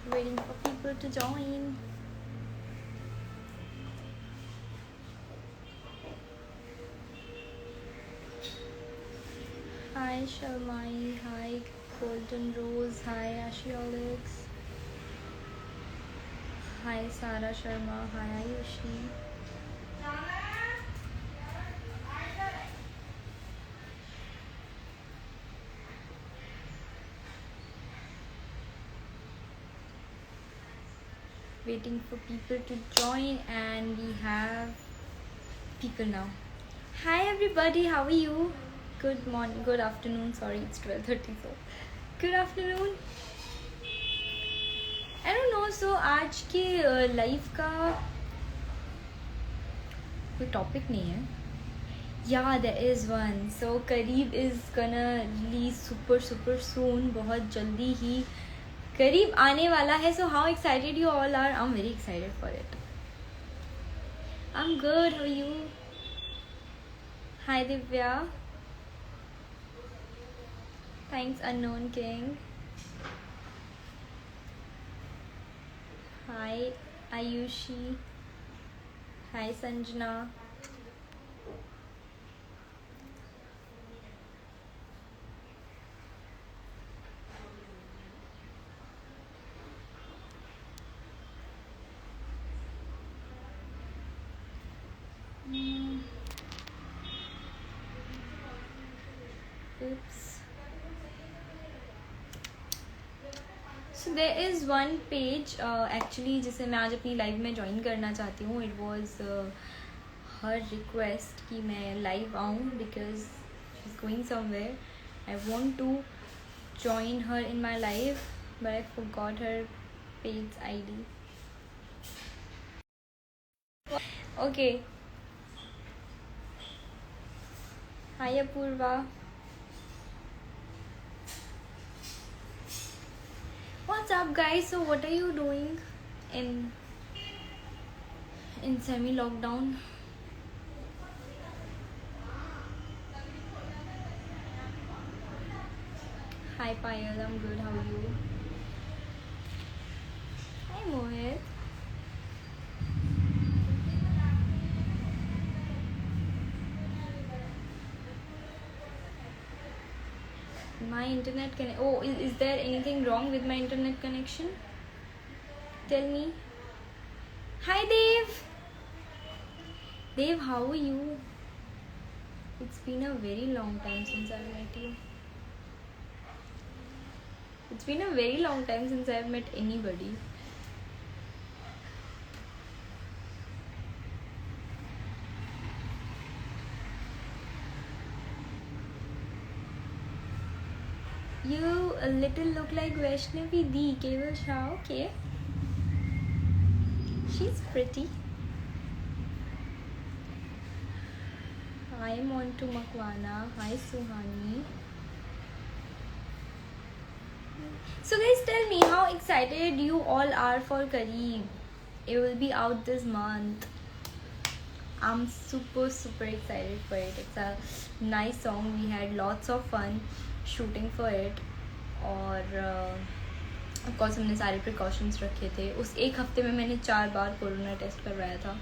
Waiting for people to join. Hi Shalmai, hi Golden Rose, hi Ashiolix, hi Sara Sharma, hi Ayushi. Waiting for people to join, and we have people now. Hi everybody, how are you? Good morning, good afternoon. Sorry, it's 12:30, so good afternoon. I don't know. So आज के live का कोई topic नहीं है. Yeah, there is one. So करीब is gonna release super soon. बहुत जल्दी ही करीब आने वाला है. So how excited you all are? I'm very excited for it. I'm good. How are you? Hi Divya. Thanks Unknown King. Hi Ayushi. Hi Sanjana. Oops. So there is one page actually जिसे मैं आज अपनी live में join करना चाहती हूँ. It was her request कि मैं लाइव आऊँ because she's going somewhere. I want to join her in my live, but I forgot her page ID. Okay. Hi Apurva. What's up guys? So what are you doing in semi lockdown? Hi Payal, I'm good. How are you? Hi Mohit. My internet is there anything wrong with my internet connection? Tell me. Hi Dave. Dave, how are you? It's been a very long time since I've met you. It's been a very long time since I've met anybody. You a little look like Vaishnavi D. Keval Shah. Okay. She's pretty. Hi Montu Makwana. Hi Suhani. So guys, tell me how excited you all are for Kareeb. It will be out this month. I'm super excited for it. It's a nice song. We had lots of fun shooting for it. और of course हमने सारे precautions रखे थे. उस एक हफ्ते में मैंने 4 बार कोरोना टेस्ट करवाया था.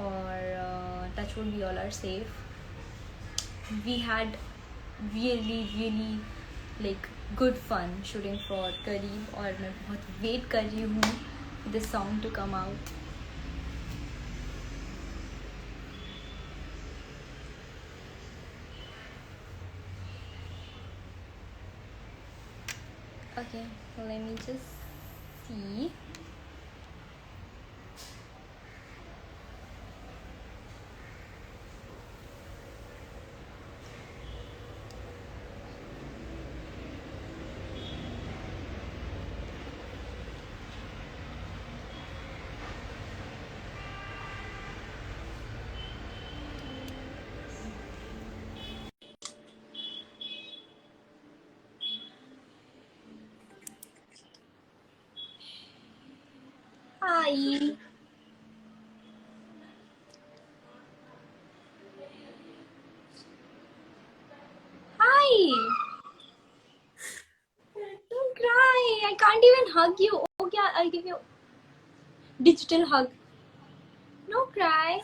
और touch wood we all are safe. We had really like good fun shooting for Kareeb. और मैं बहुत wait कर रही हूँ this song to come out. Okay, let me just see. Hi. Hi. Don't cry. I can't even hug you. Okay, I'll give you digital hug. No cry.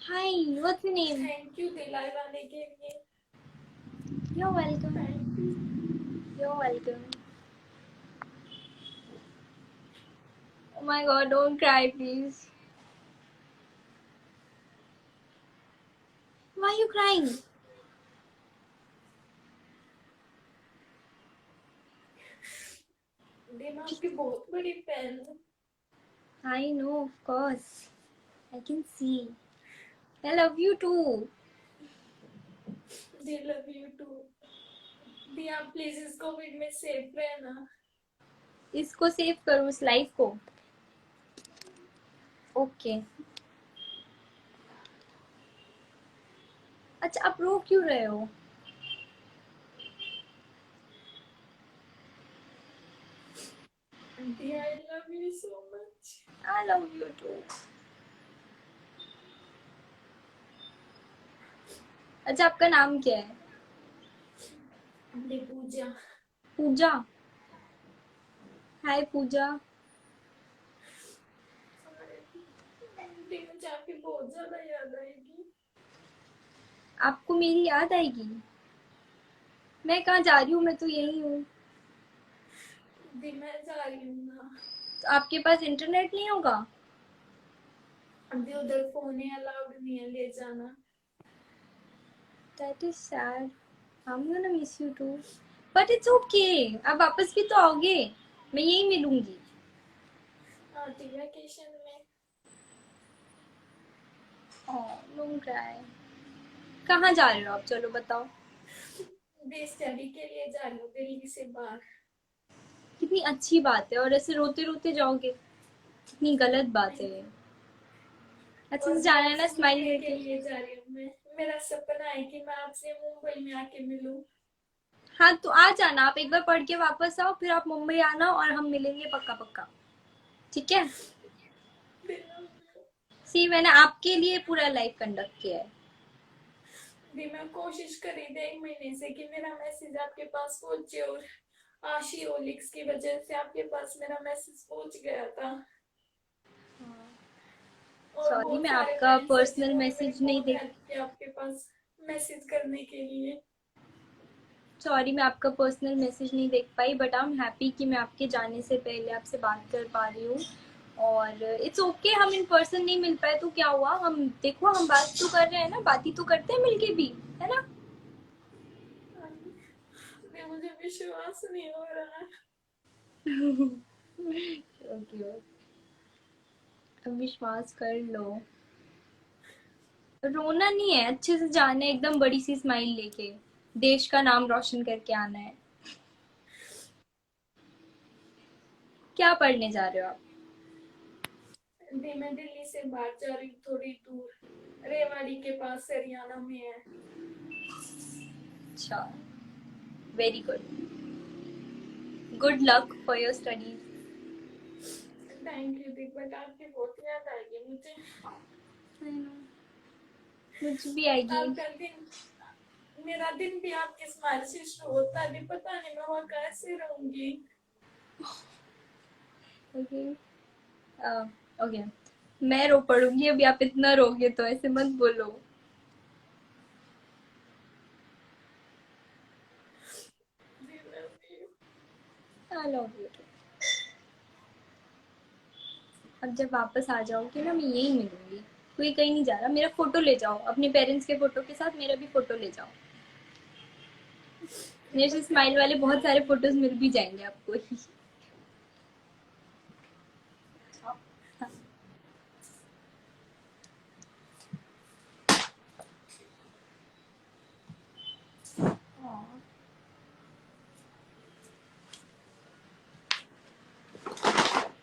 Hi, what's your name? Thank you दिलाने के लिए. You're welcome. Thank you. You're welcome. Oh my god, don't cry, please. Why are you crying? दी मैं आपकी बहुत बड़ी fan हूँ. I know, of course. I can see. I love you too. दी love you too. दी आप please इस Covid में सेफ रहना. इसको सेव करो, इस लाइफ को. ओके. अच्छा, आप रो क्यों रहे हो? दी I love you so much. I love you too. अच्छा, आपका नाम क्या है? दी पूजा. पूजा. हाय पूजा. दी मुझे आपकी बहुत ज्यादा याद आएगी. आपको मेरी याद आएगी? मैं कहाँ जा रही हूँ, मैं तो यही हूँ. दी मैं जा रही हूँ ना. तो आपके पास इंटरनेट नहीं होगा? दी उधर फोन ही अलाउड नहीं है ले जाना. That is sad. I'm gonna miss you too. But it's okay. आप वापस भी तो आओगे. मैं यही मिलूंगी. आती वैकेशन में. Oh, don't cry. कहाँ जा रहे हो आप? चलो बताओ. दी स्टडी के लिए जा रही हूँ दिल्ली से बाहर. कितनी अच्छी बात है, और ऐसे रोते रोते जाओगे? कितनी गलत बात है ये. अच्छे और से भी जाना है ना, आपसे स्माइल मिलने के करके. लिए जा रही हूँ मैं. मेरा सपना है कि मैं आपसे मुंबई में आके मिलूं. हाँ, तो आ जाना. आप एक बार पढ़ के वापस आओ, फिर आप मुंबई आना और हम मिलेंगे पक्का पक्का. ठीक है? सी, मैंने आपके लिए पूरा लाइफ कंडक्ट किया है. दी मैं कोशिश करी थी 1 महीने से कि मेरा मैसेज आपके पास पहुंचे और आशी ओलिक्स की वजह से आपके पास मेरा मैसेज पहुंच गया था. और सॉरी, बहुत मैं सारे आपका फ्रेंड्स हैं पर्सनल जिन्होंने मेरी मैसेज नहीं बहुत देख हेल्प की आपके पास मैसेज करने के लिए. सॉरी, मैं आपका पर्सनल मैसेज नहीं देख पाई, बट आई एम हैप्पी कि मैं आपके जाने से पहले आपसे बात कर पा रही हूँ. और इट्स ओके, हम इन पर्सन नहीं मिल पाए तो क्या हुआ? हम देखो, हम बात तो कर रहे हैं ना, बात ही तो करते हैं मिलके भी, है ना? मुझे विश्वास नहीं हो रहा. ओके. अब विश्वास कर लो. रोना नहीं है, अच्छे से जाना है, एकदम बड़ी सी स्माइल लेके. देश का नाम रोशन करके आना है. क्या पढ़ने जा रहे हो आप? दी मैं दिल्ली से बाहर जा रही हूँ थोड़ी दूर. रेवाड़ी के पास हरियाणा में है. अच्छा. Very good. Good luck for your studies. Thank you the but आपकी बहुत याद आएगी मुझे. मुझे भी आएगी. आपका दिन मेरा दिन भी आपके स्माइल से शुरू होता है. पता नहीं मैं वहाँ कैसे रहूंगी. ओके. ओके. मैं रो पड़ूंगी अभी, आप इतना रोगे तो ऐसे मत बोलो. आई लव यू. अब जब वापस आ जाओगे ना, मैं यही मिलूंगी. कोई कहीं नहीं जा रहा. मेरा फोटो ले जाओ, अपने पेरेंट्स के फोटो के साथ मेरा भी फोटो ले जाओ. मेरे से स्माइल वाले बहुत सारे फोटोज मिल भी जाएंगे आपको.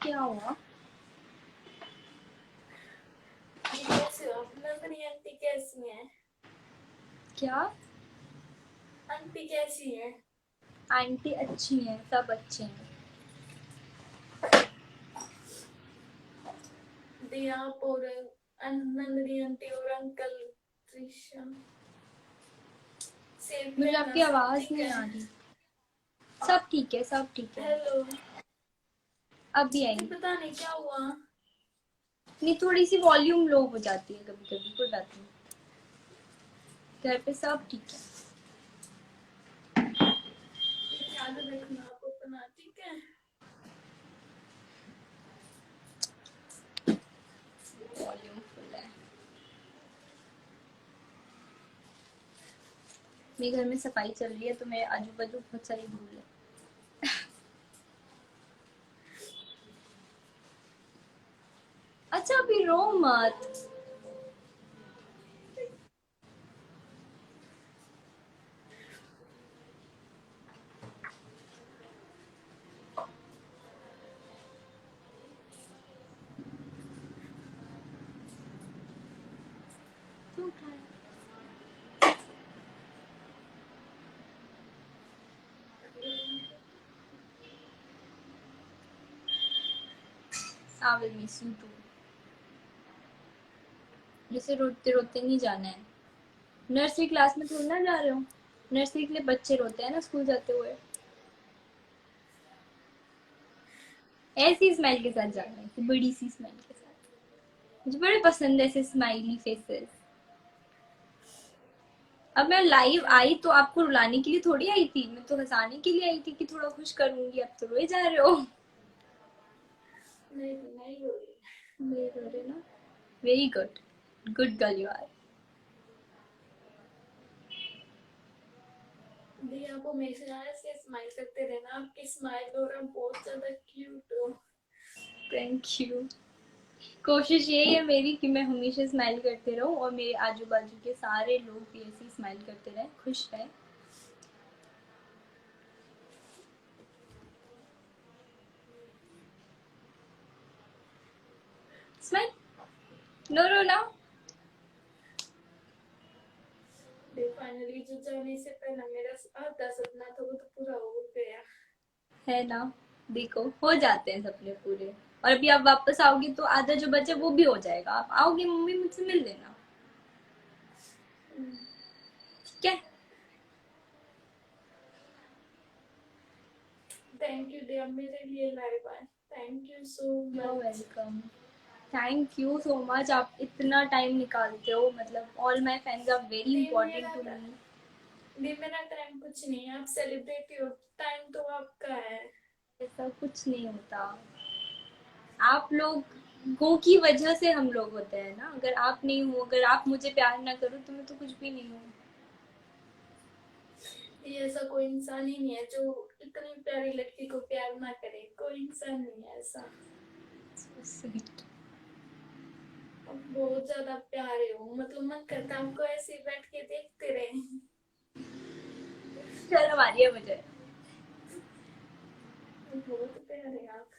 क्या हुआ? कैसे हो आप? नंदनी आंटी कैसी हैं? क्या? आंटी कैसी है? आंटी अच्छी हैं, सब अच्छे हैं. दिया आप और नंदनी आंटी और अंकल त्रिशा सेफ मुझे रहना, आपकी सब आवाज ठीक नहीं है। आ रही। सब ठीक है, सब ठीक है। हेलो। अब भी आई। पता नहीं क्या हुआ। नहीं, थोड़ी सी वॉल्यूम लो हो जाती है कभी कभी, कोई बात नहीं। घर पे सब ठीक है। ख्याल रखना आप अपना, ठीक है। वॉल्यूम फुल है। मेरे घर में सफाई चल रही है तो मेरे आजू बाजू बहुत सारी धूल है। अच्छा, अभी रो मत। क्यों उठाया? I will miss you too. जैसे रोते रोते नहीं जाना है। नर्सरी क्लास में थोड़ी ना जा रहे हो। नर्सरी के लिए बच्चे रोते हैं ना स्कूल जाते हुए। ऐसी स्माइल के साथ जाना है, बड़ी सी स्माइल के साथ। मुझे बड़े पसंद है ऐसे स्माइली फेसेस। अब मैं लाइव आई तो आपको रुलाने के लिए थोड़ी आई थी, मैं तो हंसाने के लिए आई थी कि थोड़ा खुश करूंगी। अब तो रोए जा रहे हो। नहीं नहीं हो रही। नहीं रो रहे ना। Very good, good girl you are. दी आप हमेशा ऐसे स्माइल करते रहना, आपकी स्माइल और आप बहुत ज्यादा क्यूट हो। Thank you. कोशिश यही है मेरी कि मैं हमेशा स्माइल करते रहूं और मेरे आजू बाजू के सारे लोग भी ऐसे स्माइल करते रहें, खुश रहें। स्माइल। नो रो ना। फाइनली जो जाने से पहले मेरा आधा सपना था वो तो पूरा हो गया। है ना। देखो, हो जाते हैं सपने पूरे। और अभी आप वापस आओगे तो आधा जो बचा वो भी हो जाएगा। आप आओगे, मम्मी मुझसे मिल लेना। ठीक है। थैंक यू डियर, मेरे लिए लाइव आए। Thank you so you are much. Welcome. Thank you so much, आप इतना टाइम निकालते हो। मतलब all my fans are very दी इंपॉर्टेंट मेरा टू मी। दी मेरा टाइम कुछ नहीं है, आप सेलिब्रिटी हो, टाइम तो आपका है। ऐसा कुछ नहीं होता। आप लोगों की वजह से हम लोग होते हैं ना। अगर आप नहीं हो, अगर आप मुझे प्यार ना करो तो मैं तो कुछ भी नहीं हूँ। ये ऐसा कोई इंसान ही नहीं है जो इतनी प्यारी लड़की को प्यार ना करे, कोई इंसान नहीं है ऐसा। So sweet. आप बहुत ज्यादा प्यारे हो, मतलब मन करता है आपको ऐसे ही बैठ के देखते रहे। शर्म आ रही है मुझे। बहुत प्यारे आप।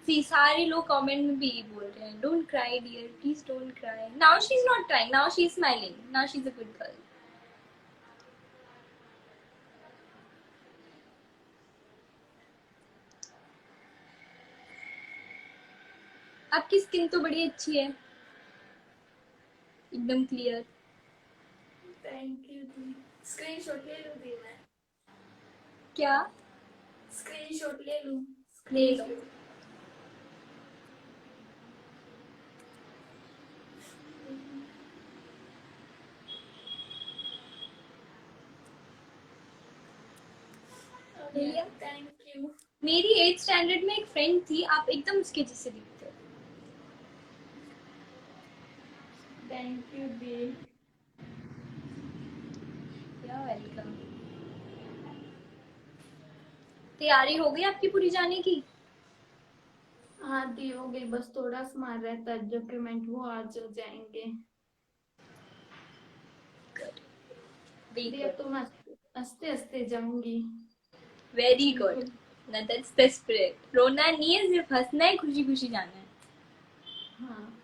सी, सारे लोग कमेंट में भी यही बोल रहे हैं, don't cry dear, please don't cry. Now she is not crying, now she is smiling, now she is a good girl. आपकी स्किन तो बड़ी अच्छी है, एकदम क्लियर। थैंक यू दी। स्क्रीनशॉट ले लूं दी मैं? क्या? स्क्रीनशॉट ले लूं? ले लो। स्क्रीनशॉट। ले लिया। Thank you. मेरी 8th स्टैंडर्ड में एक फ्रेंड थी, आप एकदम उसके जैसे दिखते हो। थैंक यू दी। या वेलकम। तैयारी हो गई आपकी पूरी जाने की? हाँ दी हो गई, बस थोड़ा सामान रहता है, डॉक्यूमेंट वो आज हो जाएंगे। दी अब तो मैं हंसते हंसते जाऊंगी। Very good. बिल्कुल। ना दैट्स द स्पिरिट। रोना नहीं है, सिर्फ हंसना है, खुशी खुशी जाना है। हाँ,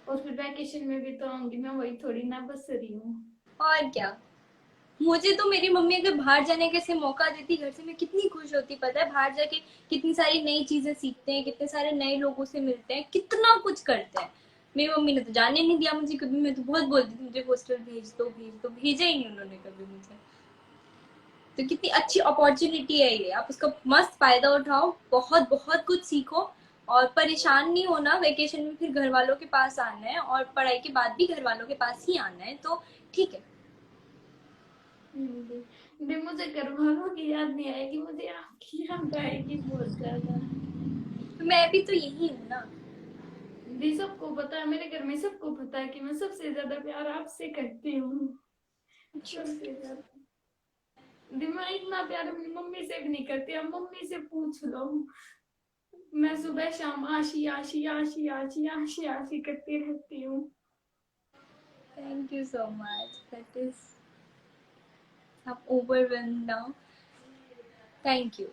और फिर वैकेशन में भी तो आऊंगी मैं, वही थोड़ी ना बस रही हूँ। और क्या। मुझे तो मेरी मम्मी अगर बाहर जाने का ऐसे मौका देती घर से, मैं कितनी खुश होती। पता है, बाहर जाके कितनी सारी नई चीजें सीखते हैं, कितने सारे नए लोगों से मिलते हैं, कितना कुछ करते हैं। मेरी मम्मी ने तो जाने नहीं दिया मुझे कभी, मैं तो बहुत बोलती थी मुझे हॉस्टल भेज दो भेज दो, भेजा ही नहीं उन्होंने कभी मुझे। तो कितनी अच्छी अपॉर्चुनिटी है ये, आप उसका मस्त फायदा उठाओ, बहुत बहुत कुछ सीखो, और परेशान नहीं होना। वेकेशन में फिर घर वालों के पास आना है, और पढ़ाई के बाद भी घर वालों के पास ही आना है, तो ठीक है। दी मुझे घर वालों की याद नहीं आएगी, मुझे आपकी याद आएगी बहुत ज्यादा। तो मैं भी तो यही हूँ ना। दी सबको पता है, मेरे घर में सबको पता है कि मैं सबसे ज्यादा प्यार आपसे करती हूँ, सबसे ज्यादा। दी मैं इतना प्यार अपनी मम्मी से भी नहीं करती, अब मम्मी से पूछ लो। मैं सुबह शाम आशी आशी आशी आशी आशी आशी करती रहती हूँ। Thank you so much, that is, I'm overwhelmed now. Thank you.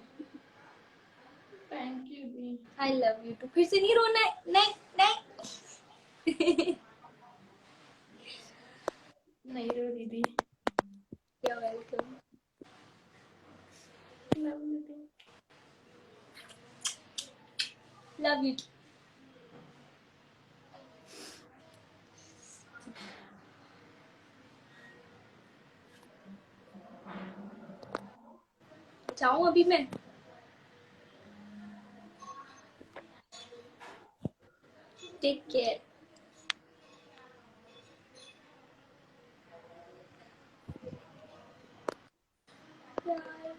Thank you the. I love you too. फिर से नहीं रोना है, नहीं नहीं। नहीं रो दीदी। You're welcome. Love you the. Love you too. जाऊँ अभी मैं? Take care. Bye.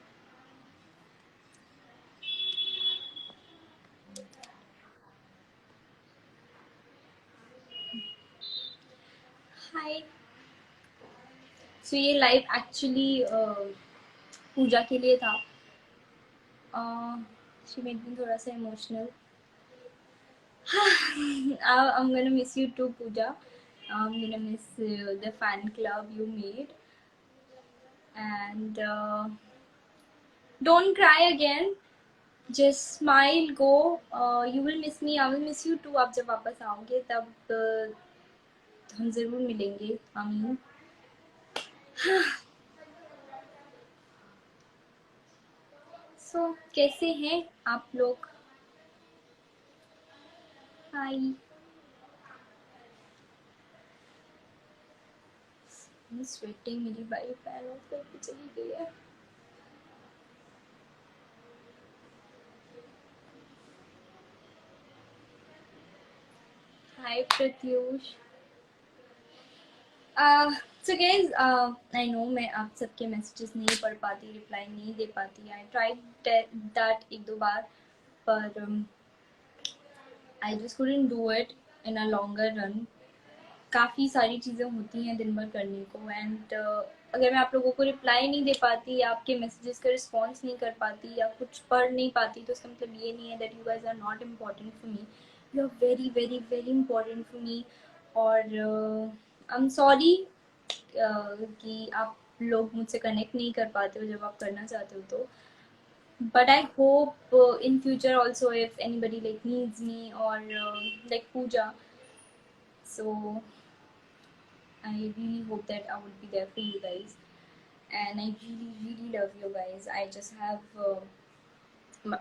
Hi. So ये लाइव एक्चुअली पूजा के लिए था। She made me थोड़ा सा emotional. I'm gonna miss you too, Pooja. I'm gonna miss the fan club you made. And don't cry again. Just smile, go. You will miss me, I will miss you too. आप जब वापस आओगे तब हम जरूर मिलेंगे, आमीन। So कैसे हैं आप लोग? हाय। स्वेटिंग, मेरी बाई फैन ऑफ करके चली गई है। Hi Pratyush. So guys, I know मैं आप सबके मैसेजेस नहीं पढ़ पाती, रिप्लाई नहीं दे पाती। आई ट्राइड दैट एक दो बार, पर I just couldn't do it in a longer run. काफ़ी सारी चीज़ें होती हैं दिन भर करने को, एंड अगर मैं आप लोगों को रिप्लाई नहीं दे पाती, या आपके मैसेजेस का रिस्पॉन्स नहीं कर पाती, या कुछ पढ़ नहीं पाती, तो इसका मतलब ये नहीं है that you guys are not important for me. You are very very very important for me. और आई एम सॉरी कि आप लोग मुझसे कनेक्ट नहीं कर पाते हो जब आप करना चाहते हो तो। But I hope in future also, if anybody like needs me, or like Pooja, so I really hope that I would be there for you guys. And I really really love you guys. I just have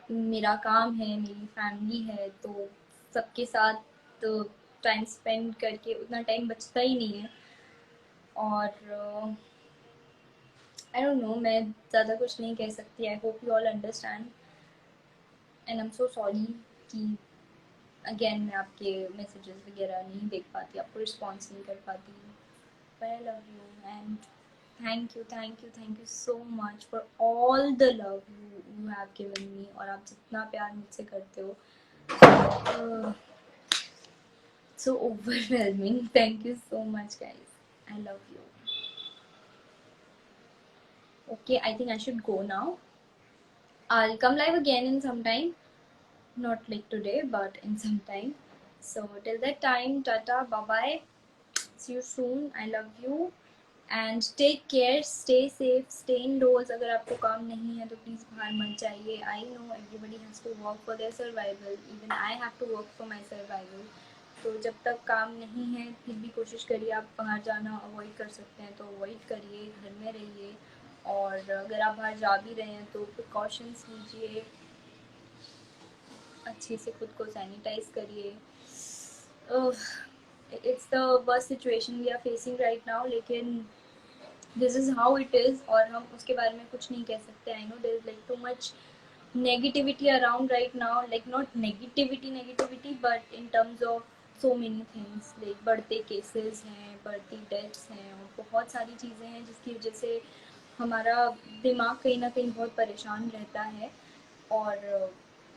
मेरा काम है, मेरी family है, तो सबके साथ तो time spend करके उतना टाइम बचता ही नहीं है। और आई डोंट नो, मैं ज़्यादा कुछ नहीं कह सकती। I hope you all understand, and I am so sorry कि अगेन मैं आपके मैसेजेस वगैरह नहीं देख पाती, आपको रिस्पॉन्स नहीं कर पाती। But I love you, and thank you thank you thank you so much for all the love you have given me. और आप जितना प्यार मुझसे करते हो, सो overwhelming. Thank you so much guys, I love you. Okay, I think I should go now. I'll come live again in some time. Not like today, but in some time. So till that time, tata, bye bye. See you soon. I love you. And take care. Stay safe. Stay indoors. अगर आपको काम नहीं है तो please बाहर मत जाइए. I know everybody has to work for their survival. Even I have to work for my survival. तो जब तक काम नहीं है फिर भी कोशिश करिए, आप बाहर जाना अवॉइड कर सकते हैं तो अवॉइड करिए, घर में रहिए। और अगर आप बाहर जा भी रहे हैं तो प्रिकॉशंस लीजिए, अच्छे से खुद को सैनिटाइज करिए। it's the worst situation we are facing right now, लेकिन this is how it is, और हम उसके बारे में कुछ नहीं कह सकते. I know there is like too much negativity around right now, like not negativity but in terms of so many things, like बढ़ते cases हैं, बढ़ती deaths हैं, और बहुत सारी चीज़ें हैं जिसकी वजह से हमारा दिमाग कहीं ना कहीं बहुत परेशान रहता है. और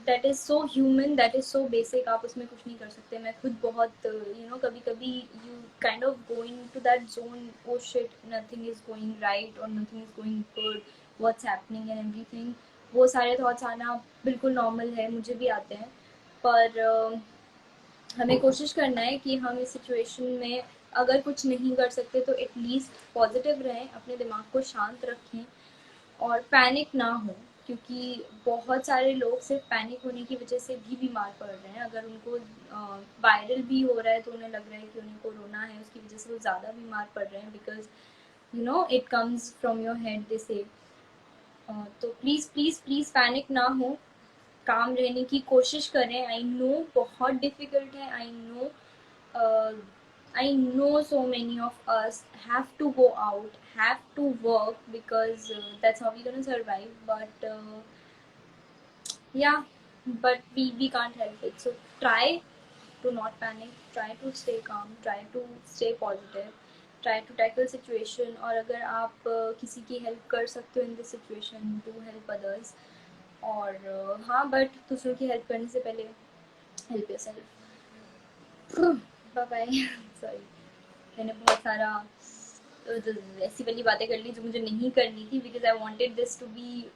that is so human, that is so basic, आप उसमें कुछ नहीं कर सकते. मैं खुद बहुत कभी कभी you kind of going to that zone, oh shit, nothing is going right और nothing is going good, what's happening and everything. वो सारे थॉट्स आना बिल्कुल नॉर्मल है, मुझे भी आते हैं. पर हमें कोशिश करना है कि हम इस सिचुएशन में अगर कुछ नहीं कर सकते तो एटलीस्ट पॉजिटिव रहें, अपने दिमाग को शांत रखें और पैनिक ना हो, क्योंकि बहुत सारे लोग सिर्फ पैनिक होने की वजह से भी बीमार पड़ रहे हैं. अगर उनको वायरल भी हो रहा है तो उन्हें लग रहा है कि उन्हें कोरोना है, उसकी वजह से वो ज़्यादा बीमार पड़ रहे हैं, because it comes from your head, they say. तो प्लीज़ प्लीज़ प्लीज़ पैनिक ना हो, काम रहने की कोशिश करें. आई नो बहुत डिफ़िकल्ट है, I know so many of us have to go out, have to work, because that's how we're gonna survive. But yeah, but we can't help it. So try to not panic, try to stay calm, try to stay positive, try to tackle situation. और अगर आप किसी की help कर सकते हो in this situation, do help others. और हाँ, बट दूसरों की हेल्प करने से पहले help yourself. Bye bye. Sorry, मैंने बहुत सारा ऐसी वाली बातें कर ली जो मुझे नहीं करनी थी, because I wanted this to be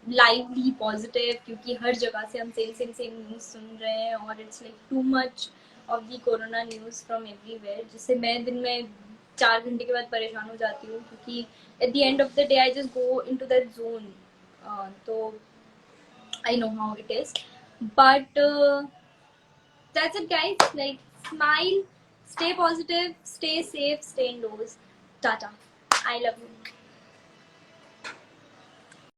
lively positive, क्योंकि हर जगह से हम सेम न्यूज़ सुन रहे हैं और it's like too much of the corona news from everywhere, जिससे मैं दिन में 4 घंटे के बाद परेशान हो जाती हूँ, क्योंकि at the end of the day I just go into that zone. तो I know how it is, but that's it, guys. Like, smile, stay positive, stay safe, stay indoors. Tata. I love you.